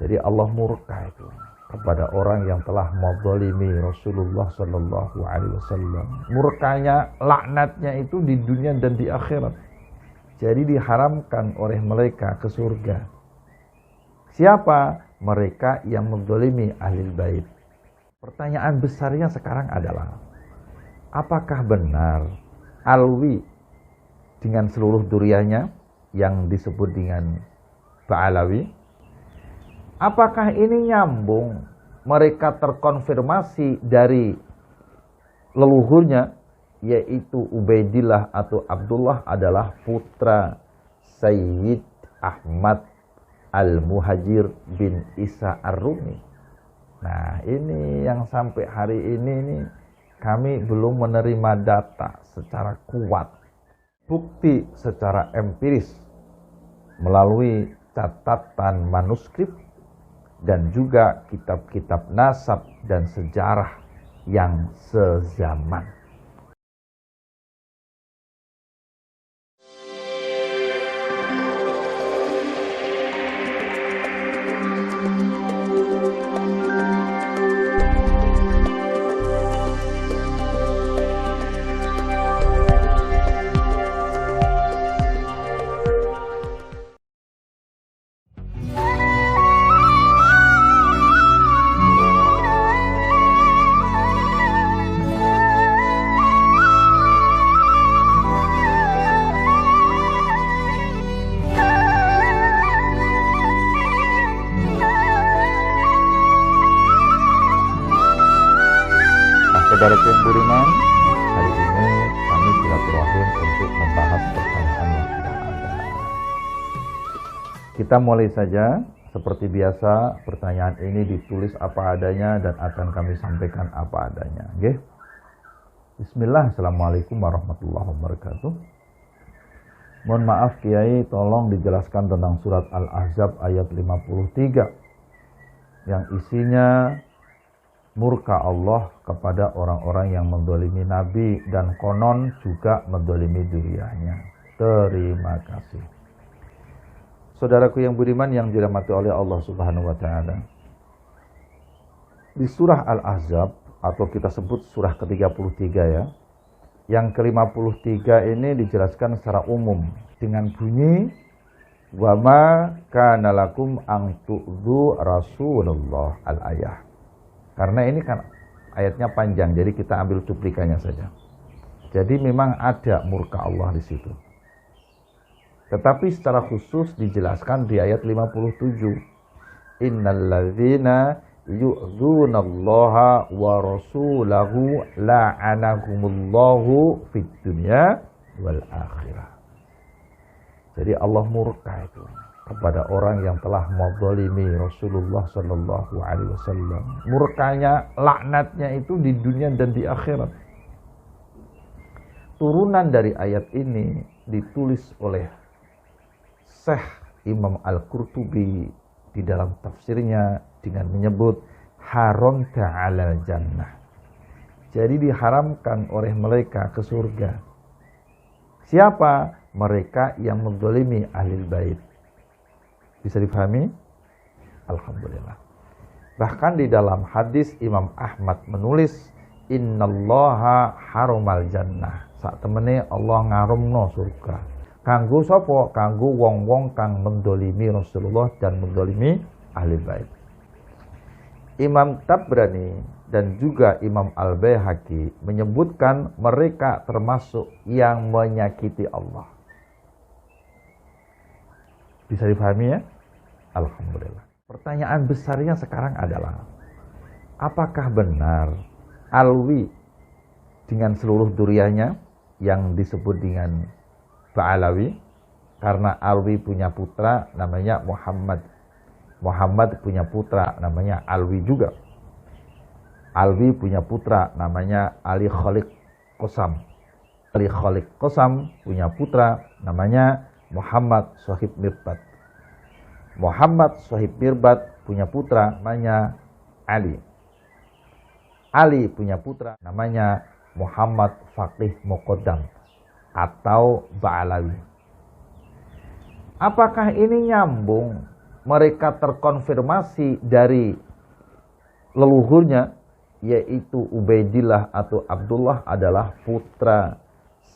Jadi Allah murka itu kepada orang yang telah menzalimi Rasulullah Sallallahu Alaihi Wasallam. Murkanya, laknatnya itu di dunia dan di akhirat. Jadi diharamkan oleh mereka ke surga. Siapa? Mereka yang menzalimi ahlul bait. Pertanyaan besarnya sekarang adalah, apakah benar Alwi dengan seluruh durianya yang disebut dengan Ba'alawi, apakah ini nyambung? Mereka terkonfirmasi dari leluhurnya, yaitu Ubaidillah atau Abdullah adalah putra Sayyid Ahmad Al-Muhajir bin Isa Ar-Rumi. Nah, ini yang sampai hari ini kami belum menerima data secara kuat, bukti secara empiris melalui catatan manuskrip dan juga kitab-kitab nasab dan sejarah yang sezaman. Saudara yang beriman, hari ini kami silaturahim untuk membahas pertanyaan yang sudah ada. Kita mulai saja. Seperti biasa, pertanyaan ini ditulis apa adanya dan akan kami sampaikan apa adanya. Okay? Bismillah, Assalamualaikum warahmatullahi wabarakatuh. Mohon maaf Kiai, tolong dijelaskan tentang surat Al-Ahzab ayat 53 yang isinya murka Allah kepada orang-orang yang menzalimi Nabi dan konon juga menzalimi dzurriyyahnya. Terima kasih. Saudaraku yang budiman yang dirahmati oleh Allah Subhanahu wa taala. Di surah Al-Ahzab atau kita sebut surah ke-33 ya. Yang ke-53 ini dijelaskan secara umum dengan bunyi wa ma kana lakum an tu'dzu Rasulullah al-ayah. Karena ini kan ayatnya panjang, jadi kita ambil cuplikannya saja. Jadi memang ada murka Allah di situ. Tetapi secara khusus dijelaskan di ayat 57. Innalladzina yu'dzunallaha wa rasulahu la'anahumullahu fid dunya wal akhirah. Jadi Allah murka itu kepada orang yang telah menzalimi Rasulullah Sallallahu Alaihi Wasallam. Murkanya, laknatnya itu di dunia dan di akhirat. Turunan dari ayat ini ditulis oleh Syekh Imam Al-Qurtubi di dalam tafsirnya dengan menyebut haram ta'ala jannah. Jadi diharamkan oleh mereka ke surga. Siapa? Mereka yang menzalimi ahlul bait. Bisa dipahami? Alhamdulillah. Bahkan di dalam hadis Imam Ahmad menulis innallaha harumal jannah. Sak temene Allah ngarumno surga. Kanggo sapa? Kanggo wong-wong kang menzalimi Rasulullah dan menzalimi ahli bait. Imam Tabrani dan juga Imam Al-Baihaqi menyebutkan mereka termasuk yang menyakiti Allah. Bisa dipahami ya? Alhamdulillah. Pertanyaan besarnya sekarang adalah, apakah benar Alwi dengan seluruh durianya yang disebut dengan Ba'alawi? Karena Alwi punya putra namanya Muhammad. Muhammad punya putra namanya Alwi juga. Alwi punya putra namanya Ali Khaliq Qasam. Ali Khaliq Qasam punya putra namanya Muhammad Shahib Mirbad. Muhammad Shahib Mirbad punya putra namanya Ali. Ali punya putra namanya Muhammad Faqih Muqaddam atau Ba'alawi. Apakah ini nyambung? mereka terkonfirmasi dari leluhurnya, yaitu Ubaidillah atau Abdullah adalah putra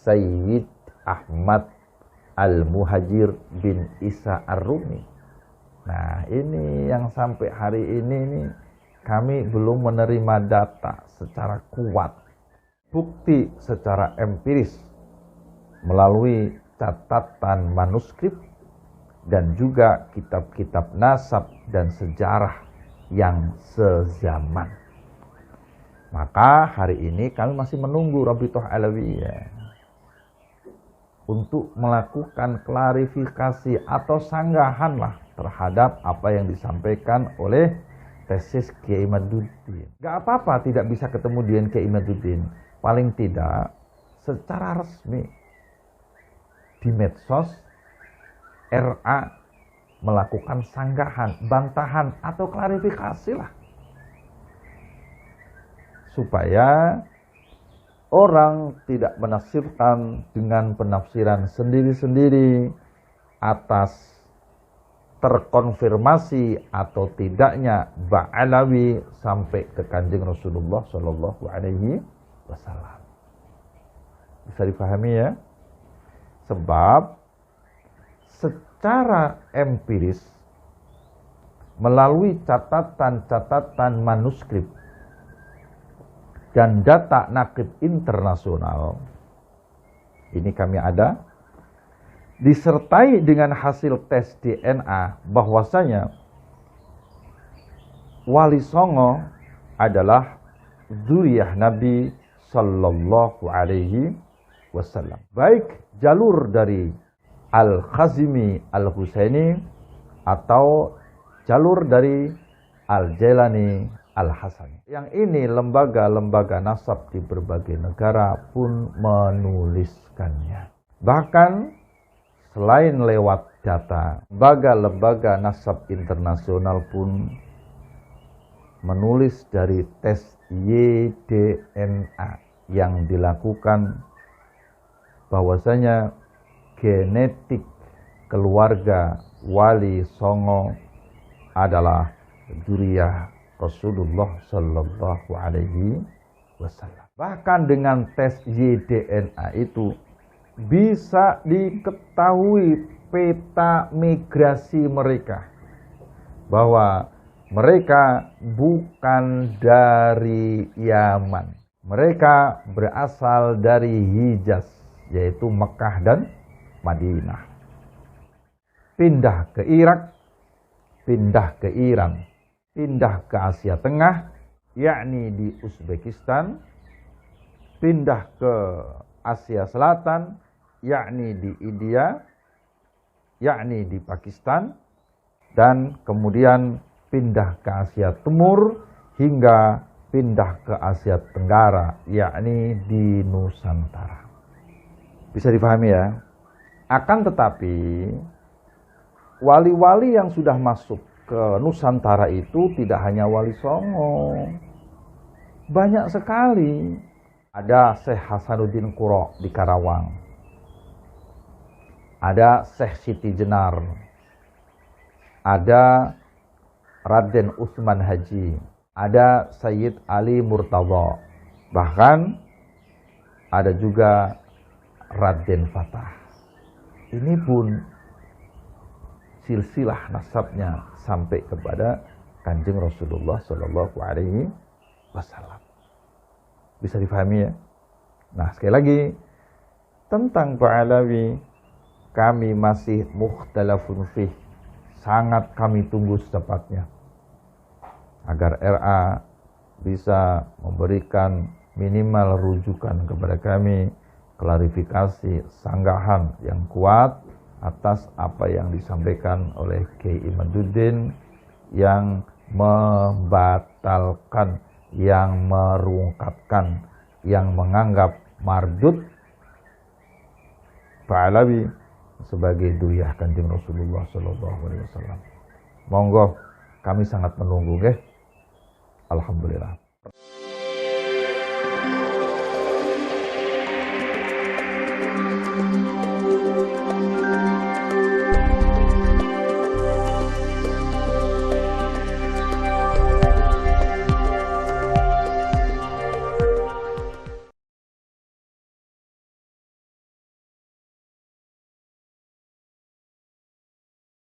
Sayyid Ahmad Al-Muhajir bin Isa Ar-Rumi. Nah, ini yang sampai hari ini kami belum menerima data secara kuat, bukti secara empiris melalui catatan manuskrip dan juga kitab-kitab nasab dan sejarah yang sezaman. Maka hari ini kami masih menunggu Rabithah Alawiyah untuk melakukan klarifikasi atau sanggahan lah terhadap apa yang disampaikan oleh tesis Kiai Imaduddin. Gak apa-apa tidak bisa ketemu dengan Kiai Imaduddin, paling tidak secara resmi di medsos RA melakukan sanggahan, bantahan atau klarifikasi lah, supaya orang tidak menafsirkan dengan penafsiran sendiri-sendiri atas terkonfirmasi atau tidaknya Ba'alawi sampai ke Kanjeng Rasulullah Shallallahu Alaihi Wasallam. Bisa dipahami ya? Sebab secara empiris melalui catatan-catatan manuskrip dan data nakib internasional ini kami ada, disertai dengan hasil tes DNA bahwasanya Wali Songo adalah dzurriyyah Nabi Sallallahu Alaihi Wasallam, baik jalur dari Al-Khazimi Al-Husaini atau jalur dari Al-Jailani Al-Hasani. Yang ini lembaga-lembaga nasab di berbagai negara pun menuliskannya. Bahkan selain lewat data, lembaga-lembaga nasab internasional pun menulis dari tes YDNA yang dilakukan bahwasanya genetik keluarga Wali Songo adalah dzurriyyah Rasulullah Sallallahu Alaihi Wasallam. Bahkan dengan tes YDNA itu bisa diketahui peta migrasi mereka, bahwa mereka bukan dari Yaman, mereka berasal dari Hijaz, yaitu Mekah dan Madinah. Pindah ke Irak, pindah ke Iran, pindah ke Asia Tengah, yakni di Uzbekistan, pindah ke Asia Selatan, yakni di India, yakni di Pakistan, dan kemudian pindah ke Asia Timur hingga pindah ke Asia Tenggara, yakni di Nusantara. Bisa dipahami ya? Akan tetapi wali-wali yang sudah masuk ke Nusantara itu tidak hanya Wali Songo, banyak sekali. Ada Syekh Hasanuddin Qura di Karawang, ada Syekh Siti Jenar, ada Raden Utsman Haji, ada Sayyid Ali Murtadha, bahkan ada juga Raden Fatah. Ini pun silsilah nasabnya sampai kepada Kanjeng Rasulullah Shallallahu Alaihi Wasallam. Bisa difahami ya? Nah, sekali lagi tentang Ba'alawi kami masih mukhtalafun fih, sangat kami tunggu secepatnya agar RA bisa memberikan minimal rujukan kepada kami, klarifikasi, sanggahan yang kuat atas apa yang disampaikan oleh Kiai Imaduddin yang membatalkan, yang merungkapkan, yang menganggap mardud Ba'alawi sebagai dzurriyyah Kanjeng Rasulullah Sallallahu Alaihi Wasallam. Monggo, kami sangat menunggu, Alhamdulillah.